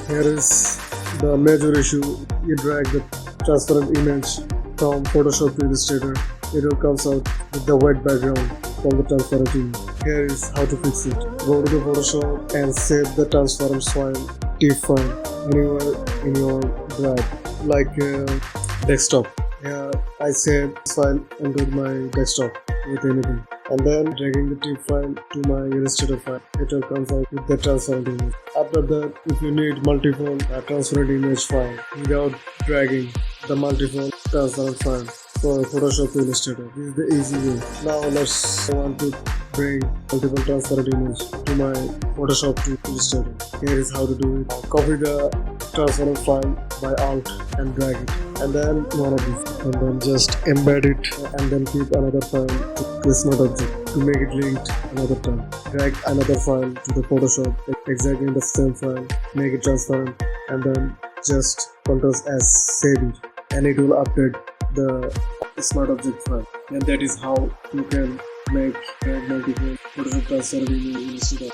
Here is the major issue. You drag the transparent image from Photoshop to Illustrator. It will comes out with the white background from the transparent image. Here is how to fix it. Go to the Photoshop and save the transparent file, TIFF file, anywhere in your drive, like desktop. Here I save this file into my desktop with anything. And then dragging the TIFF file to my Illustrator file, it will comes out with the transparent image. After that, if you need multiple transparent image file without dragging the multiple transparent file for Photoshop to Illustrator, this is the easy way. Now let's want to bring multiple transparent image to my Photoshop to Illustrator. Here is how to do it. Copy the transparent file by Alt and drag it, and then one of these, and then just embed it, and then keep another file to the smart object to make it linked another time. Drag another file to the Photoshop, exactly in the same file, make it transparent, and then just Ctrl+S, save it, and it will update the smart object file. And that is how you can make multiple Photoshop transparent images.